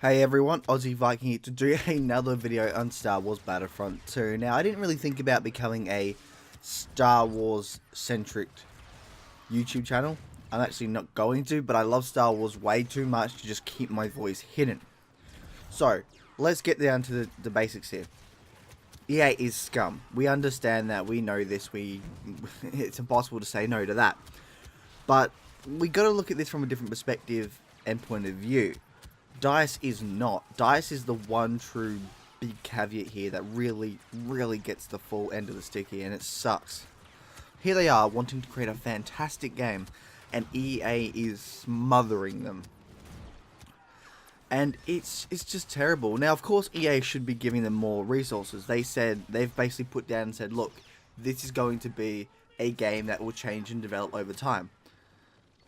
Hey everyone, Aussie Viking here to do another video on Star Wars Battlefront 2. Now, I didn't really think about becoming a Star Wars centric YouTube channel. I'm actually not going to, but I love Star Wars way too much to just keep my voice hidden. So, let's get down to the basics here. EA is scum. We understand that, we know this, it's impossible to say no to that. But we got to look at this from a different perspective and point of view. DICE is not. DICE is the one true big caveat here that really gets the full end of the stick here, and it sucks. Here they are wanting to create a fantastic game, and EA is smothering them. And it's just terrible. Now, of course, EA should be giving them more resources. They've basically put down and said, look, this is going to be a game that will change and develop over time.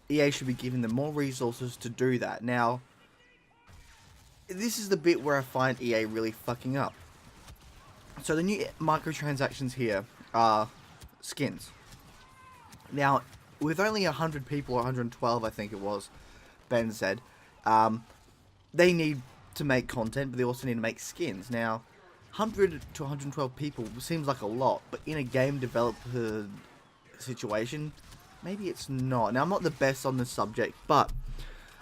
EA should be giving them more resources to do that. Now, this is the bit where I find EA really fucking up. So the new microtransactions here are skins. Now, with only 100 people, 112 I think it was, Ben said, they need to make content, but they also need to make skins. Now, 100 to 112 people seems like a lot, but in a game developer situation, maybe it's not. Now, I'm not the best on this subject, but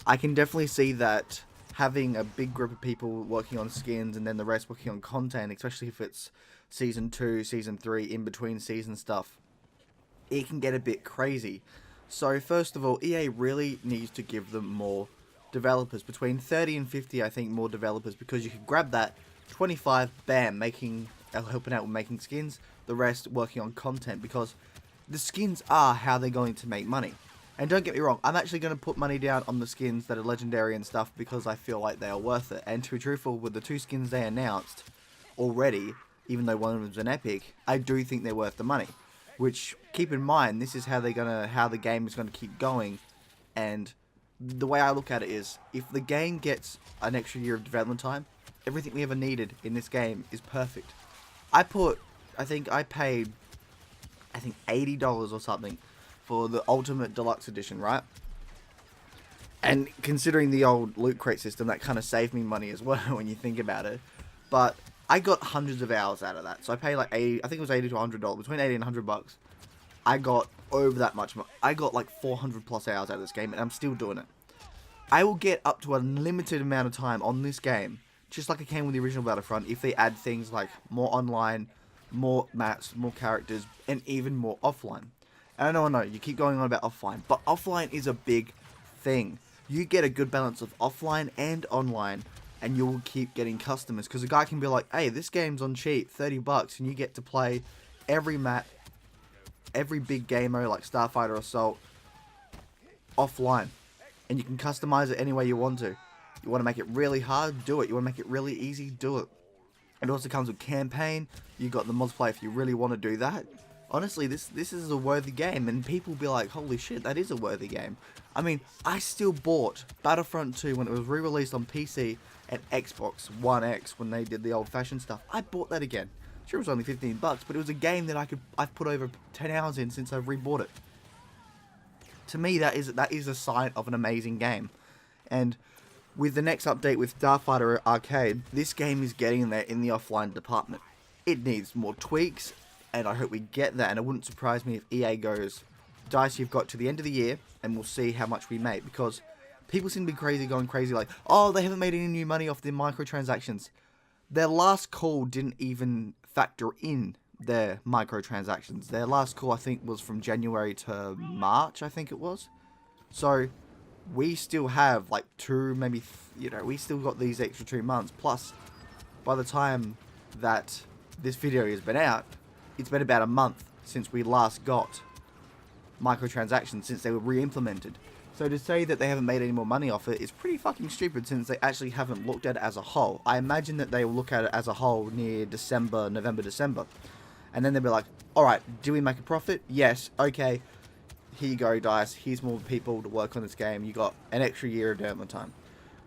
I can definitely see that having a big group of people working on skins and then the rest working on content, especially if it's Season 2, Season 3, in between season stuff, it can get a bit crazy. So first of all, EA really needs to give them more developers. Between 30 and 50, I think, more developers, because you can grab that, 25, bam, helping out with making skins, the rest working on content, because the skins are how they're going to make money. And don't get me wrong, I'm actually going to put money down on the skins that are legendary and stuff because I feel like they are worth it. And to be truthful, with the two skins they announced already, even though one of them's an epic, I do think they're worth the money. Which, keep in mind, this is how the game is going to keep going. And the way I look at it is, if the game gets an extra year of development time, everything we ever needed in this game is perfect. I think I paid $80 or something for the Ultimate Deluxe Edition, right? And considering the old loot crate system, that kind of saved me money as well when you think about it. But I got hundreds of hours out of that. So I paid like 80, I think it was $80 to $100, between 80 and 100 bucks. I got over that much. I got like 400 plus hours out of this game, and I'm still doing it. I will get up to a limited amount of time on this game, just like I can with the original Battlefront, if they add things like more online, more maps, more characters, and even more offline. And I know, you keep going on about offline, but offline is a big thing. You get a good balance of offline and online, and you'll keep getting customers, because a guy can be like, hey, this game's on cheap, 30 bucks, and you get to play every map, every big game mode like Starfighter Assault, offline. And you can customize it any way you want to. You want to make it really hard, do it. You want to make it really easy, do it. It also comes with campaign. You got the multiplayer if you really want to do that. Honestly, this is a worthy game, and people will be like, holy shit, that is a worthy game. I mean, I still bought Battlefront 2 when it was re-released on PC and Xbox One X when they did the old-fashioned stuff. I bought that again. Sure, it was only 15 bucks, but it was a game that I've put over 10 hours in since I've rebought it. To me, that is a sign of an amazing game. And with the next update with Starfighter Arcade, this game is getting there in the offline department. It needs more tweaks, and I hope we get that, and it wouldn't surprise me if EA goes, DICE, you've got to the end of the year, and we'll see how much we make, because people seem to be going crazy like, oh, they haven't made any new money off their microtransactions. Their last call didn't even factor in their microtransactions. Their last call, I think, was from January to March, I think it was. So, we still have, like, we still got these extra 2 months, plus, by the time that this video has been out, it's been about a month since we last got microtransactions, since they were re-implemented. So to say that they haven't made any more money off it is pretty fucking stupid, since they actually haven't looked at it as a whole. I imagine that they will look at it as a whole near November, December. And then they'll be like, alright, do we make a profit? Yes, okay, here you go, DICE, here's more people to work on this game, you got an extra year of development time.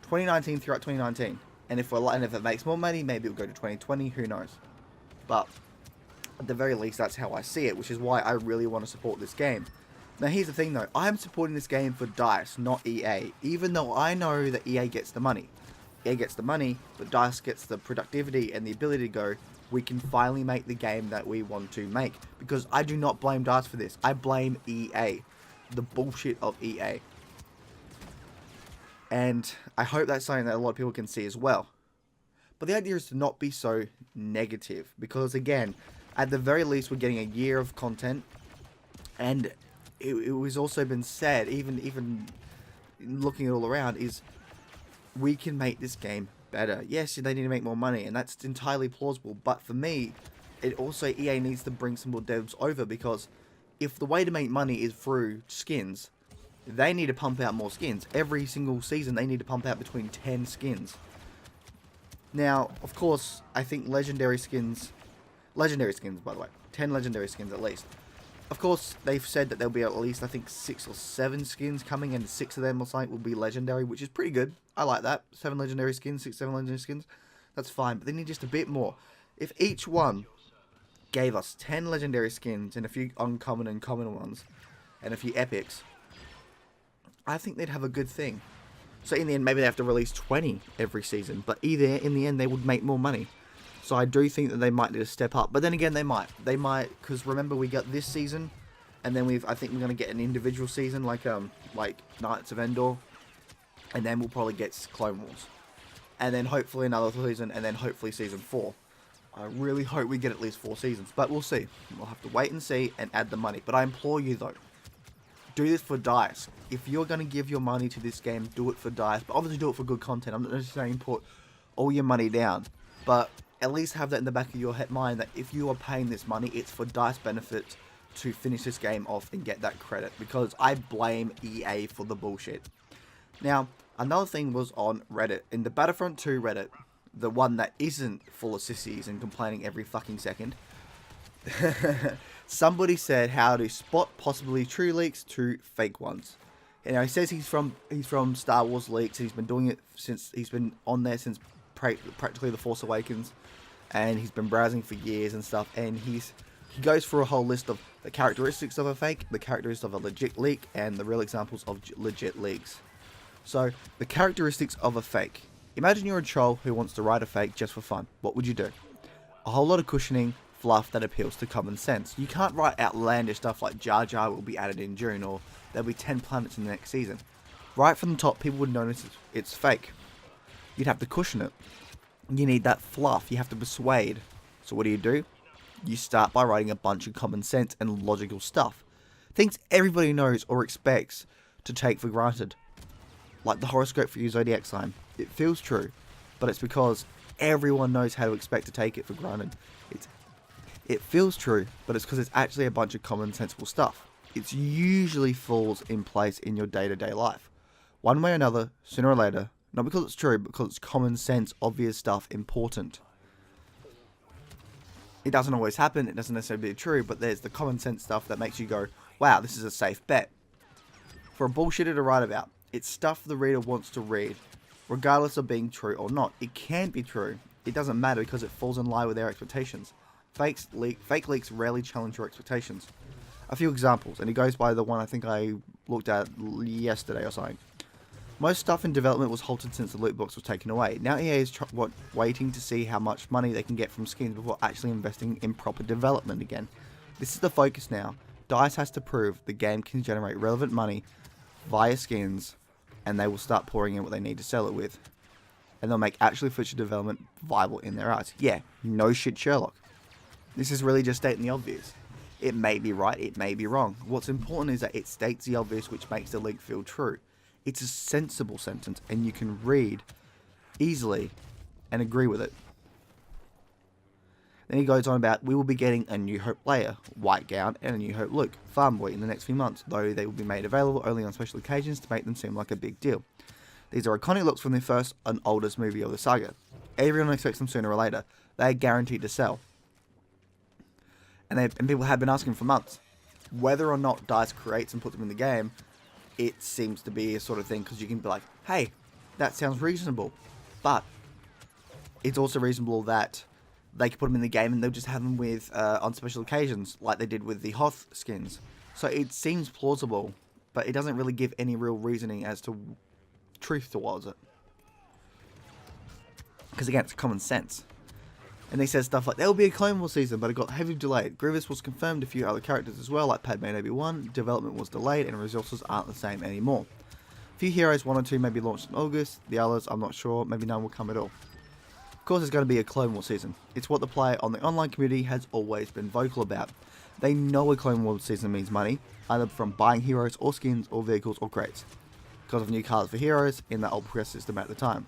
2019 throughout 2019. And if it makes more money, maybe it'll go to 2020, who knows. But at the very least, that's how I see it, which is why I really want to support this game. Now, here's the thing, though. I'm supporting this game for DICE, not EA, even though I know that EA gets the money. EA gets the money, but DICE gets the productivity and the ability to go, we can finally make the game that we want to make. Because I do not blame DICE for this. I blame EA. The bullshit of EA. And I hope that's something that a lot of people can see as well. But the idea is to not be so negative. Because again, at the very least we're getting a year of content. And it was also been said, even looking it all around, is we can make this game better. Yes, they need to make more money, and that's entirely plausible. But for me, it also, EA needs to bring some more devs over, because if the way to make money is through skins, they need to pump out more skins. Every single season, they need to pump out between 10 skins. Now, of course, I think legendary skins, by the way, 10 legendary skins at least. Of course, they've said that there'll be at least, I think, 6 or 7 skins coming, and 6 of them or something will be legendary, which is pretty good. I like that. 7 legendary skins, 6, 7 legendary skins. That's fine, but they need just a bit more. If each one gave us 10 legendary skins and a few uncommon and common ones, and a few epics, I think they'd have a good thing. So in the end, maybe they have to release 20 every season, but either in the end, they would make more money. So I do think that they might need to step up. But then again, they might, because remember, we got this season, and then I think we're going to get an individual season, like Knights of Endor, and then we'll probably get Clone Wars. And then hopefully another season, and then hopefully season 4. I really hope we get at least 4 seasons, but we'll see. We'll have to wait and see and add the money. But I implore you, though, do this for DICE. If you're going to give your money to this game, do it for DICE, but obviously do it for good content. I'm not just saying put all your money down, but at least have that in the back of your mind that if you are paying this money, it's for DICE benefit to finish this game off and get that credit, because I blame EA for the bullshit. Now, another thing was on Reddit. In the Battlefront 2 Reddit, the one that isn't full of sissies and complaining every fucking second, somebody said how to spot possibly true leaks to fake ones. You know, he says he's from Star Wars Leaks. He's been doing it since, he's been on there since practically The Force Awakens, and he's been browsing for years and stuff, and he goes through a whole list of the characteristics of a fake, the characteristics of a legit leak, and the real examples of legit leaks. So, the characteristics of a fake. Imagine you're a troll who wants to write a fake just for fun. What would you do? A whole lot of cushioning, fluff that appeals to common sense. You can't write outlandish stuff like Jar Jar will be added in June, or there'll be 10 planets in the next season. Right from the top, people would notice it's fake. You'd have to cushion it. You need that fluff. You have to persuade. So what do? You start by writing a bunch of common sense and logical stuff. Things everybody knows or expects to take for granted. Like the horoscope for your zodiac sign. It feels true, but it's because everyone knows how to expect to take it for granted. It feels true, but it's because it's actually a bunch of common sensible stuff. It usually falls in place in your day-to-day life. One way or another, sooner or later, not because it's true, but because it's common sense, obvious stuff, important. It doesn't always happen, it doesn't necessarily be true, but there's the common sense stuff that makes you go, wow, this is a safe bet. For a bullshitter to write about, it's stuff the reader wants to read, regardless of being true or not. It can be true, it doesn't matter because it falls in line with their expectations. Fake leaks rarely challenge your expectations. A few examples, and it goes by the one I think I looked at yesterday or something. Most stuff in development was halted since the loot box was taken away. Now EA is waiting to see how much money they can get from skins before actually investing in proper development again. This is the focus now. DICE has to prove the game can generate relevant money via skins, and they will start pouring in what they need to sell it with. And they'll make actually future development viable in their eyes. Yeah, no shit Sherlock. This is really just stating the obvious. It may be right, it may be wrong. What's important is that it states the obvious, which makes the leak feel true. It's a sensible sentence, and you can read easily and agree with it. Then he goes on about, we will be getting a New Hope Leia, White Gown, and a New Hope Luke, Farm Boy in the next few months, though they will be made available only on special occasions to make them seem like a big deal. These are iconic looks from the first and oldest movie of the saga. Everyone expects them sooner or later. They are guaranteed to sell. And people have been asking for months. Whether or not DICE creates and puts them in the game, it seems to be a sort of thing, because you can be like, hey, that sounds reasonable. But it's also reasonable that they can put them in the game and they'll just have them with on special occasions, like they did with the Hoth skins. So it seems plausible, but it doesn't really give any real reasoning as to truth towards it. Because again, it's common sense. And they said stuff like, there will be a Clone Wars season, but it got heavily delayed. Grievous was confirmed, a few other characters as well, like Padme and Obi-Wan. Development was delayed, and resources aren't the same anymore. A few heroes, 1 or 2 may be launched in August. The others, I'm not sure. Maybe none will come at all. Of course, there's going to be a Clone Wars season. It's what the player on the online community has always been vocal about. They know a Clone Wars season means money, either from buying heroes or skins or vehicles or crates. Because of new cards for heroes in that old progress system at the time.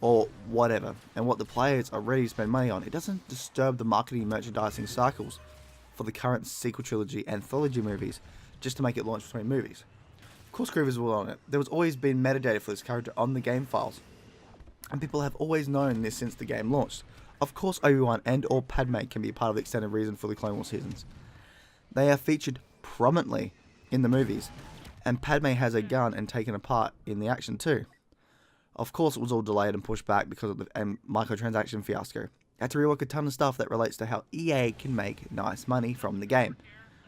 Or whatever, and what the players are ready to spend money on. It doesn't disturb the marketing and merchandising cycles for the current sequel trilogy anthology movies, just to make it launch between movies. Of course Grievous will on it. There was always been metadata for this character on the game files, and people have always known this since the game launched. Of course Obi-Wan and or Padme can be part of the extended reason for the Clone Wars seasons. They are featured prominently in the movies, and Padme has a gun and taken a part in the action too. Of course, it was all delayed and pushed back because of the microtransaction fiasco. Had to rework a ton of stuff that relates to how EA can make nice money from the game.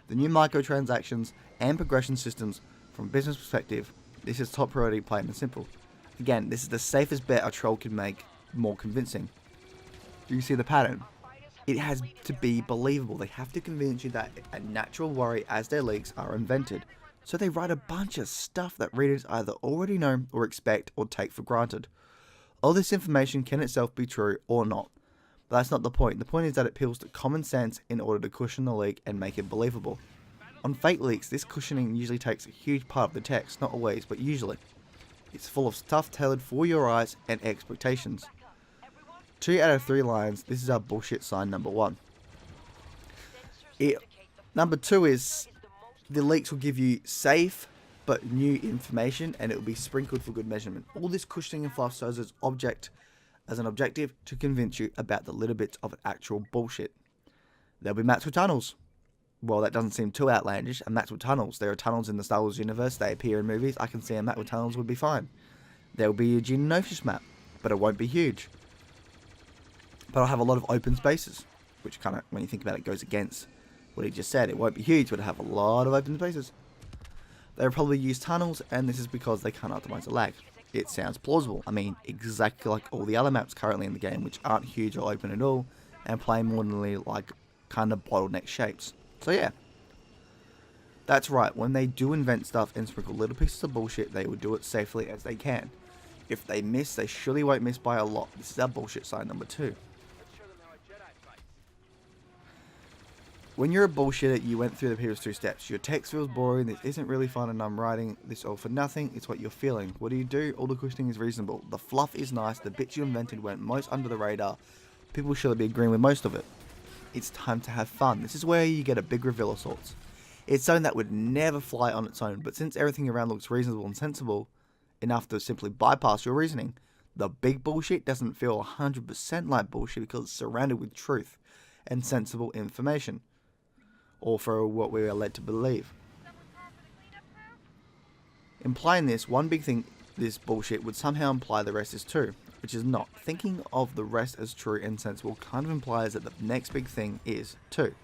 The new microtransactions and progression systems from a business perspective, this is top priority, plain and simple. Again, this is the safest bet a troll can make more convincing. Do you see the pattern? It has to be believable. They have to convince you that a natural worry as their leaks are invented. So they write a bunch of stuff that readers either already know or expect or take for granted. All this information can itself be true or not. But that's not the point. The point is that it appeals to common sense in order to cushion the leak and make it believable. On fake leaks, this cushioning usually takes a huge part of the text, not always, but usually. It's full of stuff tailored for your eyes and expectations. 2 out of 3 lines, this is our bullshit sign number 1. Number 2 is, the leaks will give you safe but new information, and it will be sprinkled for good measurement. All this cushioning and fluff serves as an objective to convince you about the little bits of actual bullshit. There'll be maps with tunnels. Well, that doesn't seem too outlandish. And maps with tunnels. There are tunnels in the Star Wars universe. They appear in movies. I can see a map with tunnels would be fine. There will be a Geonosis map, but it won't be huge. But I'll have a lot of open spaces, which kind of, when you think about it, goes against what he just said. It won't be huge, but it'll have a lot of open spaces. They'll probably use tunnels, and this is because they can't optimize the lag. It sounds plausible. I mean, exactly like all the other maps currently in the game, which aren't huge or open at all, and play more than like kind of bottleneck shapes. So yeah. That's right, when they do invent stuff and sprinkle little pieces of bullshit, they will do it safely as they can. If they miss, they surely won't miss by a lot. This is our bullshit sign number 2. When you're a bullshitter, you went through the previous 2 steps. Your text feels boring, this isn't really fun, and I'm writing this all for nothing. It's what you're feeling. What do? All the cushioning is reasonable. The fluff is nice, the bits you invented went most under the radar. People should be agreeing with most of it. It's time to have fun. This is where you get a big reveal of sorts. It's something that would never fly on its own, but since everything around looks reasonable and sensible enough to simply bypass your reasoning, the big bullshit doesn't feel 100% like bullshit because it's surrounded with truth and sensible information. Or for what we are led to believe. Implying this, one big thing, this bullshit would somehow imply the rest is true, which is not. Thinking of the rest as true and sensible kind of implies that the next big thing is too.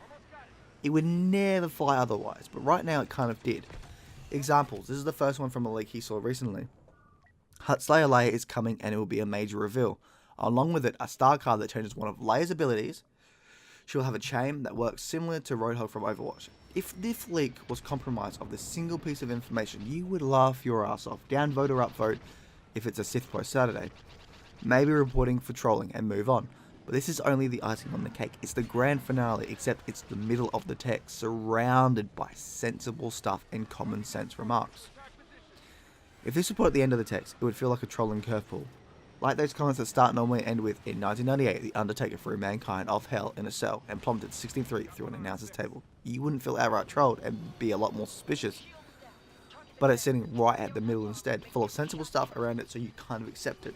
It would never fly otherwise, but right now it kind of did. Examples, this is the first one from a leak he saw recently. Huttslayer Leia is coming and it will be a major reveal. Along with it, a star card that changes one of Leia's abilities. She will have a chain that works similar to Roadhog from Overwatch. If this leak was compromised of this single piece of information, you would laugh your ass off. Downvote or upvote if it's a Sith Post Saturday. Maybe reporting for trolling and move on. But this is only the icing on the cake. It's the grand finale, except it's the middle of the text, surrounded by sensible stuff and common sense remarks. If this were put at the end of the text, it would feel like a trolling curveball. Like those comments that start normally and end with, in 1998, The Undertaker threw mankind off hell in a cell and plummeted 63 through an announcer's table. You wouldn't feel outright trolled and be a lot more suspicious. But it's sitting right at the middle instead, full of sensible stuff around it so you kind of accept it.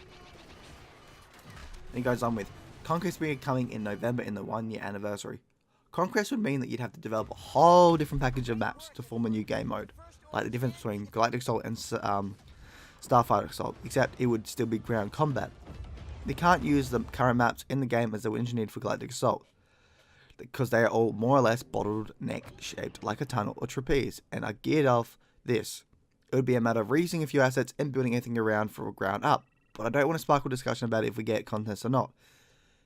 And he goes on with, Conquest will be coming in November in the 1-year anniversary. Conquest would mean that you'd have to develop a whole different package of maps to form a new game mode. Like the difference between Galactic Assault and Starfighter Assault, except it would still be ground combat. They can't use the current maps in the game as they were engineered for Galactic Assault, because they are all more or less bottleneck shaped like a tunnel or trapeze, and are geared off this. It would be a matter of reusing a few assets and building anything around for a ground up. but I don't want to sparkle discussion about if we get contests or not.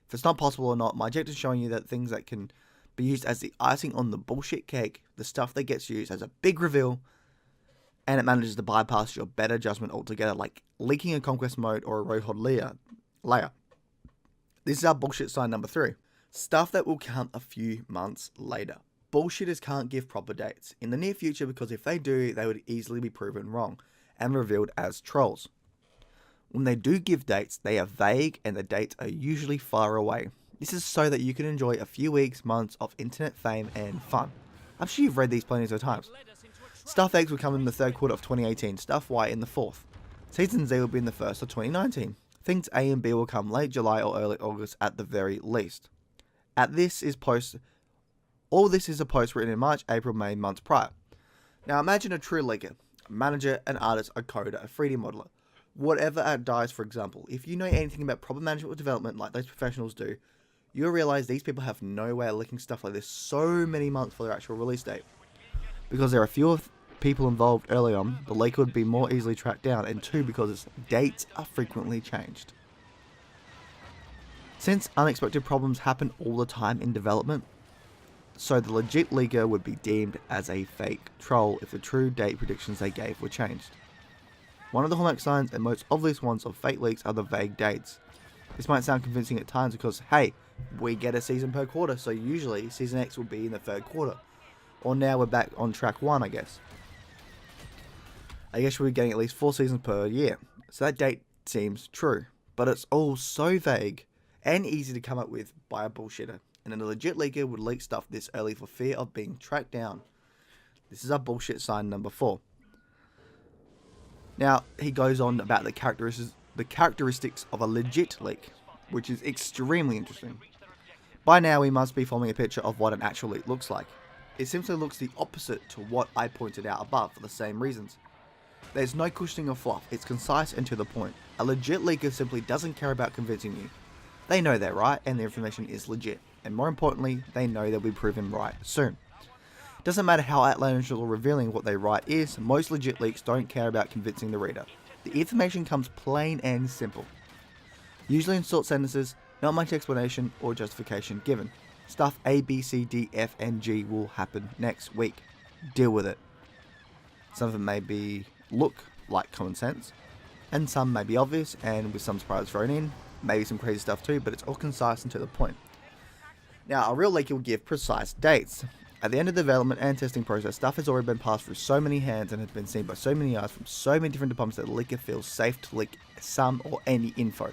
If it's not possible or not, my objective is showing you that things that can be used as the icing on the bullshit cake, the stuff that gets used as a big reveal, and it manages to bypass your better judgment altogether, like leaking a conquest mode or a Roadhog layer. This is our bullshit sign number 3. Stuff that will come a few months later. Bullshitters can't give proper dates in the near future because if they do, they would easily be proven wrong and revealed as trolls. When they do give dates, they are vague and the dates are usually far away. This is so that you can enjoy a few weeks, months of internet fame and fun. I'm sure you've read these plenty of times. Stuff X will come in the 3rd quarter of 2018, Stuff Y in the 4th. Season Z will be in the 1st of 2019. Things A and B will come late July or early August at the very least. All this is a post written in March, April, May, months prior. Now imagine a true leaker, a manager, an artist, a coder, a 3D modeler. Whatever at DICE, for example, if you know anything about proper management or development like those professionals do, you'll realize these people have no way of leaking stuff like this so many months for their actual release date. Because there are fewer people involved early on, the leak would be more easily tracked down, and 2, because its dates are frequently changed. Since unexpected problems happen all the time in development, so the legit leaker would be deemed as a fake troll if the true date predictions they gave were changed. One of the hallmark signs and most obvious ones of fake leaks are the vague dates. This might sound convincing at times because, hey, we get a season per quarter, so usually Season X will be in the 3rd quarter. Or now we're back on track 1, I guess. I guess we're getting at least 4 seasons per year, so that date seems true. But it's all so vague and easy to come up with by a bullshitter, and a legit leaker would leak stuff this early for fear of being tracked down. This is our bullshit sign number 4. Now, he goes on about the characteristics of a legit leak, which is extremely interesting. By now, we must be forming a picture of what an actual leak looks like. It simply looks the opposite to what I pointed out above for the same reasons. There's no cushioning or fluff, it's concise and to the point. A legit leaker simply doesn't care about convincing you. They know they're right and their information is legit, and more importantly, they know they'll be proven right soon. Doesn't matter how outlandish or revealing what they write is, most legit leaks don't care about convincing the reader. The information comes plain and simple. Usually in short sentences, not much explanation or justification given. Stuff A, B, C, D, F, and G will happen next week. Deal with it. Some of it may look like common sense, and some may be obvious, and with some surprises thrown in, maybe some crazy stuff too, but it's all concise and to the point. Now, a real leaker will give precise dates. At the end of the development and testing process, stuff has already been passed through so many hands and has been seen by so many eyes from so many different departments that the leaker feels safe to leak some or any info.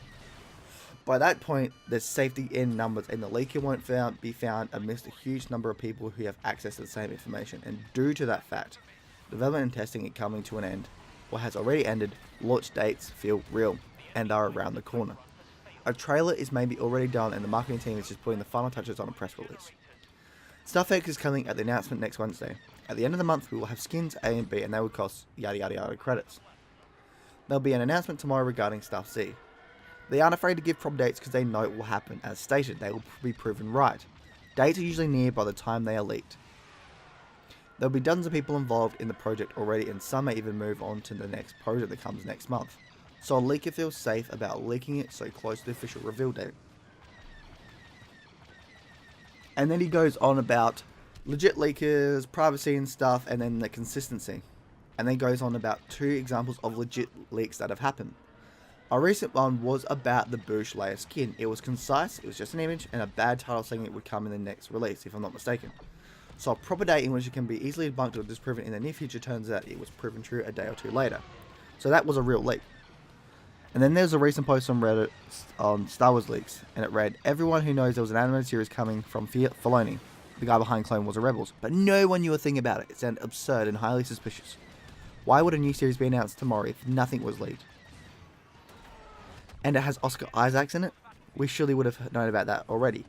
By that point, there's safety in numbers, and the leaker won't be found amidst a huge number of people who have access to the same information. And due to that fact, development and testing are coming to an end, or has already ended, launch dates feel real and are around the corner. A trailer is maybe already done and the marketing team is just putting the final touches on a press release. Stuff X is coming at the announcement next Wednesday. At the end of the month, we will have skins A and B, and they will cost yada yada yada credits. There'll be an announcement tomorrow regarding Stuff Z. They aren't afraid to give proper dates because they know it will happen. As stated, they will be proven right. Dates are usually near by the time they are leaked. There'll be dozens of people involved in the project already, and some may even move on to the next project that comes next month. So a leaker feels safe about leaking it so close to the official reveal date. And then he goes on about legit leakers, privacy and stuff, and then the consistency. And then goes on about 2 examples of legit leaks that have happened. A recent one was about the Boosh layer skin. It was concise, it was just an image, and a bad title saying it would come in the next release, if I'm not mistaken. So a proper date in which it can be easily debunked or disproven in the near future turns out it was proven true a day or 2 later. So that was a real leak. And then there's a recent post on Reddit on Star Wars leaks, and it read, everyone who knows there was an animated series coming from Filoni, the guy behind Clone Wars and Rebels, but no one knew a thing about it. It sounded absurd and highly suspicious. Why would a new series be announced tomorrow if nothing was leaked? And it has Oscar Isaacs in it? We surely would have known about that already.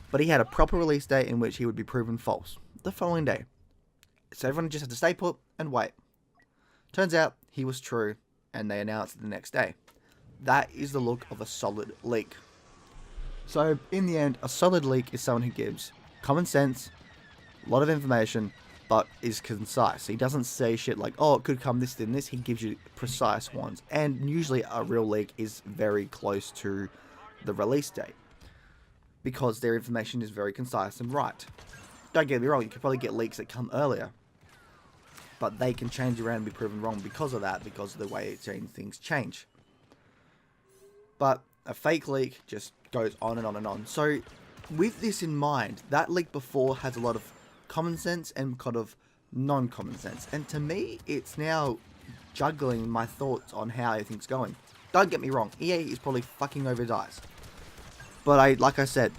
But he had a proper release date in which he would be proven false, the following day. So everyone just had to stay put and wait. Turns out he was true, and they announced it the next day. That is the look of a solid leak. So, in the end, a solid leak is someone who gives common sense, a lot of information, but is concise. He doesn't say shit like, oh, it could come this, then this. He gives you precise ones. And usually a real leak is very close to the release date, because their information is very concise and right. Don't get me wrong, you could probably get leaks that come earlier, but they can change around and be proven wrong because of that, because of the way things change. But a fake leak just goes on and on and on. So with this in mind, that leak before has a lot of common sense and kind of non-common sense. And to me, it's now juggling my thoughts on how everything's going. Don't get me wrong, EA is probably fucking over DICE. But like I said,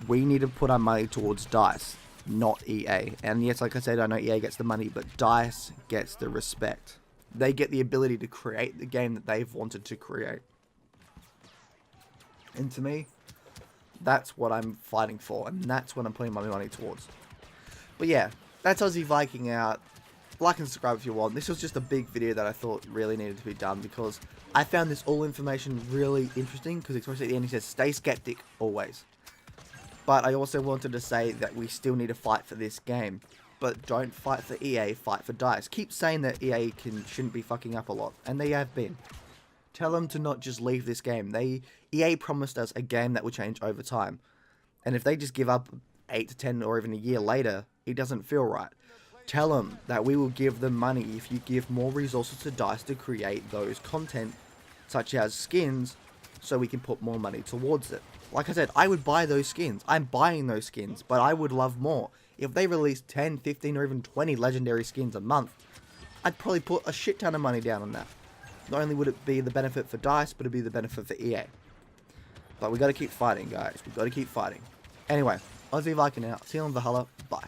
we need to put our money towards DICE, not EA. And yes, like I said, I know EA gets the money, but DICE gets the respect. They get the ability to create the game that they've wanted to create. And to me, that's what I'm fighting for, and that's what I'm putting my money towards. But yeah, that's Aussie Viking out. Like and subscribe if you want. This was just a big video that I thought really needed to be done, because I found this all information really interesting, because especially at the end he says, stay skeptic always. But I also wanted to say that we still need to fight for this game. But don't fight for EA, fight for DICE. Keep saying that EA shouldn't be fucking up a lot, and they have been. Tell them to not just leave this game. EA promised us a game that will change over time. And if they just give up 8 to 10 or even a year later, it doesn't feel right. Tell them that we will give them money if you give more resources to DICE to create those content, such as skins, so we can put more money towards it. Like I said, I would buy those skins. I'm buying those skins, but I would love more. If they released 10, 15, or even 20 legendary skins a month, I'd probably put a shit ton of money down on that. Not only would it be the benefit for DICE, but it'd be the benefit for EA. But we gotta keep fighting, guys. We gotta keep fighting. Anyway, Aussie Viking out. See you on Valhalla. Bye.